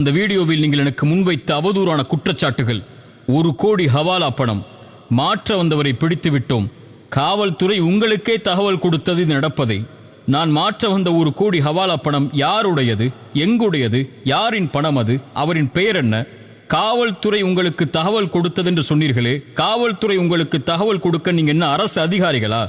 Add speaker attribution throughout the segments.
Speaker 1: அந்த வீடியோவில் நீங்கள் எனக்கு முன்வைத்த அவதூறான குற்றச்சாட்டுகள், 1 கோடி ஹவாலா பணம், மாற்ற வந்தவரை பிடித்து விட்டோம், காவல்துறை உங்களுக்கே தகவல் கொடுத்தது இது நடப்பதை, நான் மாற்ற வந்த 1 கோடி ஹவாலா பணம் யாருடையது, எங்குடையது, யாரின் பணம் அது, அவரின் பெயர் என்ன, காவல்துறை உங்களுக்கு தகவல் கொடுத்தது என்று சொன்னீர்களே, காவல்துறை உங்களுக்கு தகவல் கொடுக்க நீங்க என்ன அரசு அதிகாரிகளா,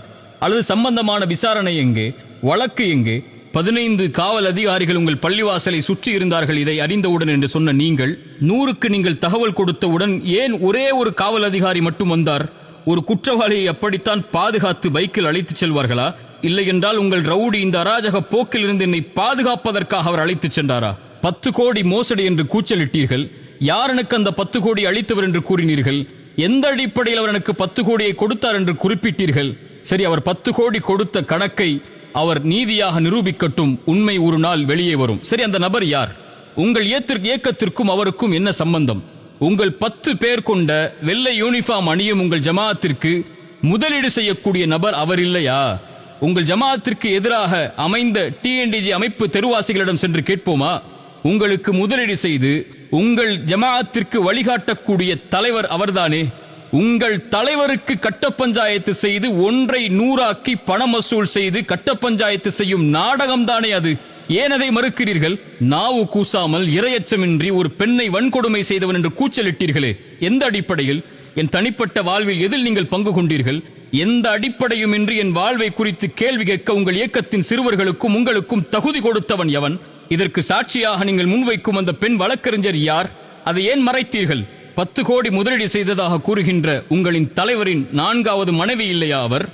Speaker 1: அல்லது சம்பந்தமான விசாரணை எங்கே, வழக்கு எங்கே? 15 காவல் அதிகாரிகள் உங்கள் பள்ளிவாசலை சுற்றி இருந்தார்கள் இதை அறிந்தவுடன் என்று சொன்ன நீங்கள், 100க்கு நீங்கள் தகவல் கொடுத்தவுடன் ஏன் ஒரே ஒரு காவல் அதிகாரி மட்டும் வந்தார்? ஒரு குற்றவாளியை அப்படித்தான் பாதுகாத்து பைக்கில் அழைத்துச் செல்வார்களா? இல்லை என்றால் உங்கள் ரவுடி இந்த அராஜக போக்கில் இருந்து என்னை பாதுகாப்பதற்காக அவர் அழைத்துச் சென்றாரா? 10 கோடி மோசடி என்று கூச்சலிட்டீர்கள். யார் எனக்கு அந்த 10 கோடி அளித்தவர் என்று கூறினீர்கள்? எந்த அடிப்படையில் அவர் எனக்கு 10 கோடியை கொடுத்தார் என்று குறிப்பிட்டீர்கள்? சரி, அவர் 10 கோடி கொடுத்த கணக்கை அவர் நீதியாக நிரூபிக்கட்டும், உண்மை ஒரு நாள் வெளியே வரும். சரி, அந்த நபர் யார்? உங்கள் இயக்கத்திற்கும் அவருக்கும் என்ன சம்பந்தம்? உங்கள் 10 பேர் கொண்ட வெள்ளை யூனிஃபார்ம் அணியும் உங்கள் ஜமாஅத்திற்கு முதலீடு செய்யக்கூடிய நபர் அவர் இல்லையா? உங்கள் ஜமாஅத்திற்கு எதிராக அமைந்த டிஎன்டிஜி அமைப்பு தெருவாசிகளிடம் சென்று கேட்போமா? உங்களுக்கு முதலீடு செய்து உங்கள் ஜமாஅத்திற்கு வழிகாட்டக்கூடிய தலைவர் அவர்தானே. உங்கள் தலைவருக்கு கட்ட பஞ்சாயத்து செய்து 1ஐ 100ஆக்கி பணம் வசூல் செய்து கட்ட பஞ்சாயத்து செய்யும் நாடகம் தானே அது. ஏன் அதை மறுக்கிறீர்கள்? நாவு கூசாமல் இரையச்சமின்றி ஒரு பெண்ணை வன்கொடுமை செய்தவன் என்று கூச்சலிட்டீர்களே, எந்த அடிப்படையில்? என் தனிப்பட்ட வாழ்வில் எதில் நீங்கள் பங்கு கொண்டீர்கள்? எந்த அடிப்படையும் இன்றி என் வாழ்வை குறித்து கேள்வி கேட்க உங்கள் இயக்கத்தின் சிறுவர்களுக்கும் உங்களுக்கும் தகுதி கொடுத்தவன் எவன்? இதற்கு சாட்சியாக நீங்கள் முன்வைக்கும் அந்த பெண் வழக்கறிஞர் யார்? அதை ஏன் மறைத்தீர்கள்? 10 கோடி முதலீடு செய்ததாக கூறுகின்ற உங்களின் தலைவரின் 4வது மனைவி இல்லையா அவர்?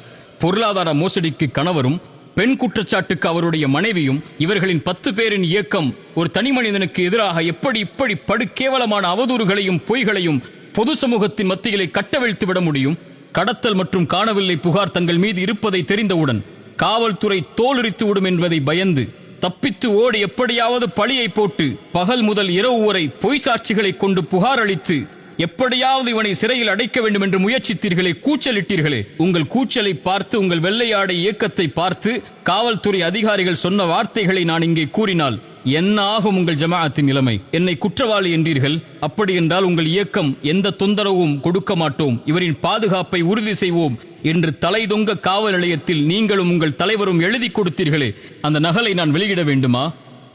Speaker 1: பொருளாதார மோசடிக்கு கணவரும் பெண் குற்றச்சாட்டுக்கு அவருடைய மனைவியும், இவர்களின் 10 பேரின் இயக்கம் ஒரு தனி மனிதனுக்கு எதிராக இப்படி படுகேவலமான அவதூறுகளையும் பொய்களையும் பொது சமூகத்தின் மத்தியிலே கட்டவிழ்த்து விட முடியும்? கடத்தல் மற்றும் காணவில்லை புகார் தங்கள் மீது இருப்பதை தெரிந்தவுடன் காவல்துறை தோலுரித்து விடும் என்பதை பயந்து தப்பித்து ஓடி எப்படியாவது பழியை போட்டு பகல் முதல் இரவு வரை பொய் சாட்சிகளை கொண்டு புகார் அளித்து எப்படியாவது இவனை சிறையில் அடைக்க வேண்டும் என்று முயற்சித்தீர்களே, கூச்சலிட்டீர்களே. உங்கள் கூச்சலை பார்த்து, உங்கள் வெள்ளையாடை இயக்கத்தை பார்த்து காவல்துறை அதிகாரிகள் சொன்ன வார்த்தைகளை நான் இங்கே கூறினால் என்ன ஆகும் உங்கள் ஜமாஅத்தின் நிலைமை? என்னை குற்றவாளி என்றீர்கள். அப்படி என்றால் உங்கள் இயக்கம் எந்த தொந்தரவும் கொடுக்க மாட்டோம், இவரின் பாதுகாப்பை உறுதி செய்வோம் என்று தலைதொங்க காவல் நிலையத்தில் நீங்களும் உங்கள் தலைவரும் எழுதி கொடுத்தீர்களே, அந்த நகலை நான் வெளியிட வேண்டுமா?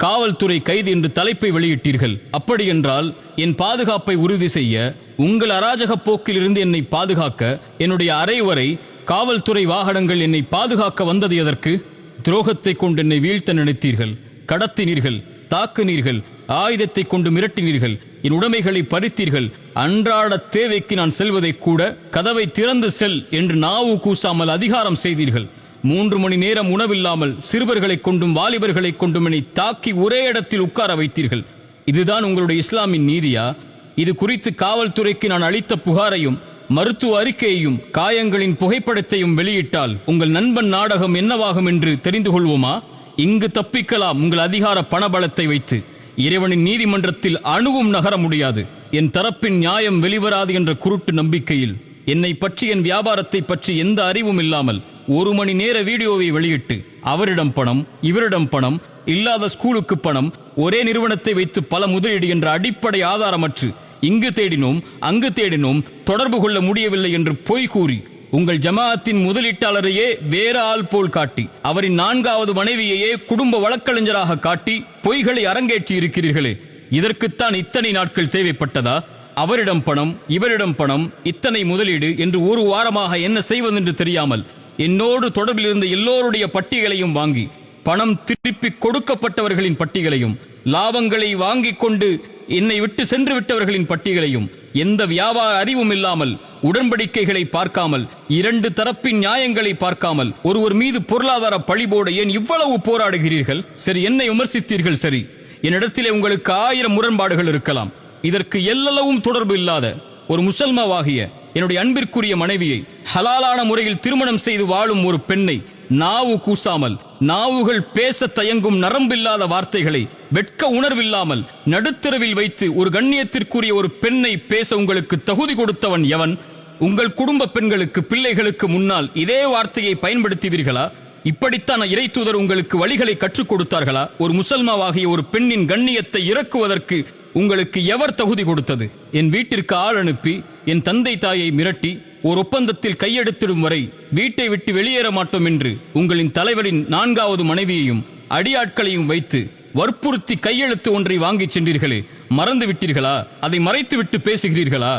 Speaker 1: காவல்துறை கைது என்று தலைப்பை வெளியிட்டீர்கள். அப்படி என்றால் என் பாதுகாப்பை உறுதி செய்ய, உங்கள் அராஜக போக்கில் இருந்து என்னை பாதுகாக்க என்னுடைய அறை வரை காவல்துறை வாகனங்கள் என்னை பாதுகாக்க வந்தது எதற்கு? துரோகத்தை கொண்டு என்னை வீழ்த்த நினைத்தீர்கள், கடத்தினீர்கள், தாக்குனீர்கள், ஆயுதத்தை கொண்டு மிரட்டினீர்கள், என் உடைமைகளை பறித்தீர்கள். அன்றாட தேவைக்கு நான் செல்வதை கூட கதவை திறந்து செல் என்று நாவு கூசாமல் அதிகாரம் செய்தீர்கள். 3 மணி நேரம் உணவில்லாமல் சிறுவர்களை கொண்டும் வாலிபர்களை கொண்டும் என்னை தாக்கி ஒரே இடத்தில் உட்கார வைத்தீர்கள். இதுதான் உங்களுடைய இஸ்லாமின் நீதியா? இது குறித்து காவல்துறைக்கு நான் அளித்த புகாரையும் மருத்துவ அறிக்கையையும் காயங்களின் புகைப்படத்தையும் வெளியிட்டால் உங்கள் நண்பன் நாடகம் என்னவாகும் என்று தெரிந்து கொள்வோமா? இங்கு தப்பிக்கலாம் உங்கள் அதிகார பணபலத்தை வைத்து. இறைவனின் நீதிமன்றத்தில் அணுவும் நகர முடியாது. என் தரப்பின் நியாயம் வெளிவராது என்ற குருட்டு நம்பிக்கையில் என்னை பற்றி, என் வியாபாரத்தை பற்றி எந்த அறிவும் இல்லாமல் 1 மணி நேர வீடியோவை வெளியிட்டு அவரிடம் பணம், இவரிடம் பணம், இல்லாத ஸ்கூலுக்கு பணம், ஒரே நிறுவனத்தை வைத்து பல முதலீடு என்ற அடிப்படை ஆதாரமற்று இங்கு தேடினோம் அங்கு தேடினோம், தொடர்பு கொள்ள முடியவில்லை என்று பொய் கூறி உங்கள் ஜமாஅத்தின் முதலீட்டாளரையே வேற ஆள் போல் காட்டி, அவரின் 4வது மனைவியையே குடும்ப வழக்கறிஞராக காட்டி பொய்களை அரங்கேற்றி இருக்கிறீர்களே, இதற்குத்தான் இத்தனை நாட்கள் தேவைப்பட்டதா? அவரிடம் பணம், இவரிடம் பணம், இத்தனை முதலீடு என்று 1 வாரமாக என்ன செய்வதென்று தெரியாமல் என்னோடு தொடர்பில் இருந்த எல்லோருடைய பட்டியலையும் வாங்கி, பணம் திருப்பி கொடுக்கப்பட்டவர்களின் பட்டியலையும், லாபங்களை வாங்கிக் கொண்டு என்னை விட்டு சென்று விட்டவர்களின் பட்டியலையும், எந்த வியாபார அறிவும் இல்லாமல், உடன்படிக்கைகளை பார்க்காமல், 2 தரப்பின் நியாயங்களை பார்க்காமல் ஒருவர் மீது பொருளாதார பழி போட ஏன் இவ்வளவு போராடுகிறீர்கள்? சரி, என்னை விமர்சித்தீர்கள். சரி, என்னிடத்திலே உங்களுக்கு 1000 முரண்பாடுகள் இருக்கலாம். இதற்கு எல்லளவும் தொடர்பு இல்லாத ஒரு முசல்மாவாகிய என்னுடைய அன்பிற்குரிய மனைவியை ஹலாலான முறையில் திருமணம் செய்து வாழும் ஒரு பெண்ணை நாவு கூசாமல், நாவுகள் பேச தயங்கும் நரம்பில்லாத வார்த்தைகளை வெட்க உணர்வில்லாமல் நடுத்தரவில் வைத்து ஒரு கண்ணியத்திற்குரிய ஒரு பெண்ணை பேச உங்களுக்கு தகுதி கொடுத்தவன் எவன்? உங்கள் குடும்ப பெண்களுக்கு, பிள்ளைகளுக்கு முன்னால் இதே வார்த்தையை பயன்படுத்துவீர்களா? இப்படித்தான் இறை தூதர் உங்களுக்கு வழிகளை கற்றுக் கொடுத்தார்களா? ஒரு முசல்மாவாகிய ஒரு பெண்ணின் கண்ணியத்தை இறக்குவதற்கு உங்களுக்கு எவர் தகுதி கொடுத்தது? என் வீட்டிற்கு ஆள் அனுப்பி என் தந்தை தாயை மிரட்டி ஒரு ஒப்பந்தத்தில் கையெழுத்திடும் வரை வீட்டை விட்டு வெளியேற மாட்டோம் என்று உங்களின் தலைவரின் 4வது மனைவியையும் அடியாட்களையும் வைத்து வற்புறுத்தி கையெழுத்து ஒன்றை வாங்கிச் சென்றீர்களே, மறந்து விட்டீர்களா? அதை மறைத்துவிட்டு பேசுகிறீர்களா?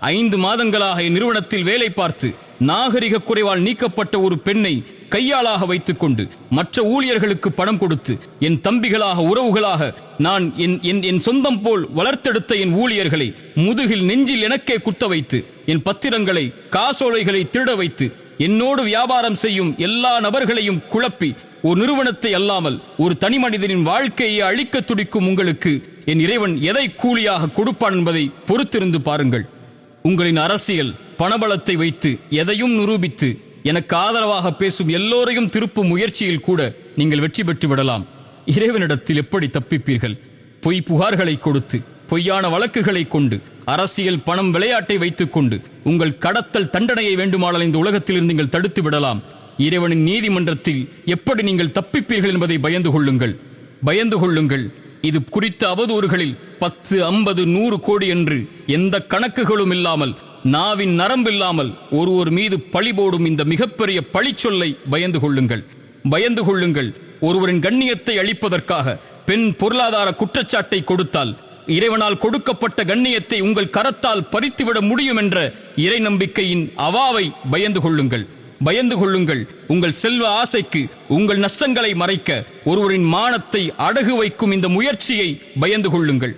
Speaker 1: 5 மாதங்களாக என் நிறுவனத்தில் வேலை பார்த்து நாகரிக குறைவால் நீக்கப்பட்ட ஒரு பெண்ணை கையாளாக வைத்துக் கொண்டு மற்ற ஊழியர்களுக்கு பணம் கொடுத்து என் தம்பிகளாக உறவுகளாக நான் என் சொந்தம் போல் வளர்த்தெடுத்த என் ஊழியர்களை முதுகில் நெஞ்சில் எனக்கே குத்த வைத்து என் பத்திரங்களை காசோலைகளை திருட வைத்து என்னோடு வியாபாரம் செய்யும் எல்லா நபர்களையும் குழப்பி ஒரு நிறுவனத்தை அல்லாமல் ஒரு தனி மனிதனின் வாழ்க்கையை அழிக்க துடிக்கும் உங்களுக்கு என் இறைவன் எதை கூலியாக கொடுப்பான் என்பதை பொறுத்திருந்து பாருங்கள். உங்களின் அரசியல் பணபலத்தை வைத்து எதையும் நிரூபித்து எனக்கு ஆதரவாக பேசும் எல்லோரையும் திருப்பும் முயற்சியில் கூட நீங்கள் வெற்றி பெற்று விடலாம். இறைவனிடத்தில் எப்படி தப்பிப்பீர்கள்? பொய் புகார்களை கொடுத்து பொய்யான வழக்குகளை கொண்டு அரசியல் பணம் விளையாட்டை வைத்துக் கொண்டு உங்கள் கடத்தல் தண்டனையை வேண்டுமானால் இந்த உலகத்திலிருந்து நீங்கள் தடுத்து விடலாம். இறைவனின் நீதிமன்றத்தில் எப்படி நீங்கள் தப்பிப்பீர்கள் என்பதை பயந்து கொள்ளுங்கள். இது குறித்த அவதூறுகளில் 10, 50, 100 கோடி என்று எந்த கணக்குகளும் இல்லாமல் நாவின் நரம்பில்லாமல் ஒருவர் மீது பழி போடும் இந்த மிகப்பெரிய பழிச்சொல்லை பயந்து கொள்ளுங்கள். ஒருவரின் கண்ணியத்தை அளிப்பதற்காக பெண் பொருளாதார குற்றச்சாட்டை கொடுத்தால் இறைவனால் கொடுக்கப்பட்ட கண்ணியத்தை உங்கள் கரத்தால் பறித்துவிட முடியும் என்ற இறை நம்பிக்கையின் அவாவை பயந்து கொள்ளுங்கள். உங்கள் செல்வ ஆசைக்கு உங்கள் நஷ்டங்களை மறைக்க ஒருவரின் மானத்தை அடகு வைக்கும் இந்த முயற்சியை பயந்து கொள்ளுங்கள்.